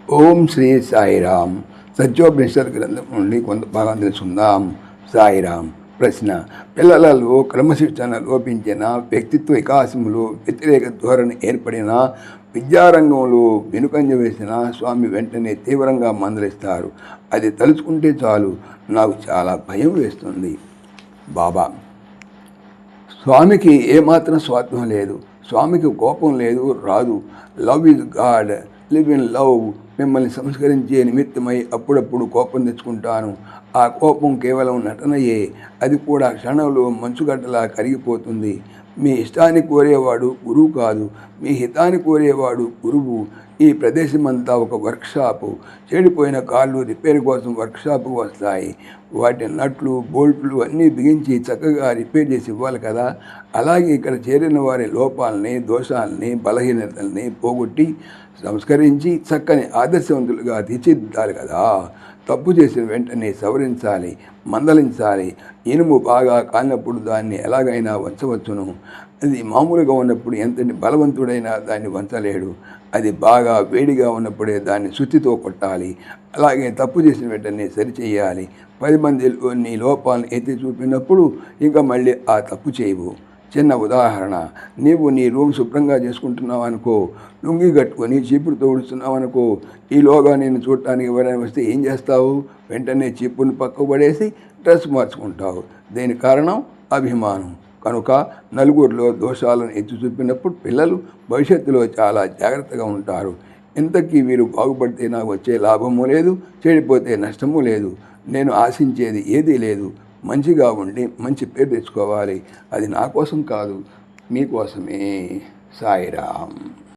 ఓం శ్రీ సాయిరామ్. సత్యోపనిషత్ గ్రంథం నుండి కొంత భాగం తెలుసుకుందాం. సాయిరామ్. ప్రశ్న: పిల్లలలో క్రమశిక్షణ లోపించిన, వ్యక్తిత్వ వికాసములో వ్యతిరేక ధోరణి ఏర్పడిన, విద్యారంగంలో వెనుకంజ వేసిన స్వామి వెంటనే తీవ్రంగా మందలిస్తారు. అది తలుచుకుంటే చాలు నాకు చాలా భయం వేస్తుంది. బాబా: స్వామికి ఏమాత్రం స్వార్థం లేదు. స్వామికి కోపం లేదు, రాదు. Love is God. Live in love. మిమ్మల్ని సంస్కరించే నిమిత్తమై అప్పుడప్పుడు కోపం తెచ్చుకుంటాను. ఆ కోపం కేవలం నటనయే. అది కూడా క్షణంలో మంచుగడ్డలా కరిగిపోతుంది. మీ ఇష్టాన్ని కోరేవాడు గురువు కాదు, మీ హితాన్ని కోరేవాడు గురువు. ఈ ప్రదేశమంతా ఒక వర్క్షాపు. చెడిపోయిన కార్లు రిపేర్ కోసం వర్క్షాపుకు వస్తాయి. వాటి నట్లు, బోల్ట్లు అన్నీ బిగించి చక్కగా రిపేర్ చేసి ఇవ్వాలి కదా. అలాగే ఇక్కడ చేరిన వారి లోపాలని, దోషాలని, బలహీనతల్ని పోగొట్టి సంస్కరించి చక్కని ఆదర్శవంతులుగా తీర్చిదిద్దాలి కదా. తప్పు చేసిన వెంటనే సవరించాలి, మందలించాలి. ఇనుము బాగా కాలినప్పుడు దాన్ని ఎలాగైనా వంచవచ్చును. అది మామూలుగా ఉన్నప్పుడు ఎంతటి బలవంతుడైనా దాన్ని వంచలేడు. అది బాగా వేడిగా ఉన్నప్పుడే దాన్ని సుత్తితో కొట్టాలి. అలాగే తప్పు చేసిన వెంటనే సరిచేయాలి. 10 మందిలో నీ లోపాలను ఎత్తి చూపినప్పుడు ఇంకా మళ్ళీ ఆ తప్పు చేయవు. చిన్న ఉదాహరణ: నీవు నీ రూమ్ శుభ్రంగా చేసుకుంటున్నావు అనుకో, లుంగి కట్టుకొని చీపురుతో ఊడుస్తున్నావు అనుకో. ఈలోగా నేను చూడటానికి ఎవరైనా వస్తే ఏం చేస్తావు? వెంటనే చీపురుని పక్కకు పడేసి డ్రెస్ మార్చుకుంటావు. దీని కారణం అభిమానం. కనుక నలుగురిలో దోషాలను ఎత్తి చూపినప్పుడు పిల్లలు భవిష్యత్తులో చాలా జాగ్రత్తగా ఉంటారు. ఇంతకీ వీరు బాగుపడితే నాకు వచ్చే లాభము లేదు, చెడిపోతే నష్టము లేదు. నేను ఆశించేది ఏదీ లేదు. మంచిగా ఉండి మంచి పేరు తెచ్చుకోవాలి. అది నా కోసం కాదు, మీకోసమే. సాయిరామ్.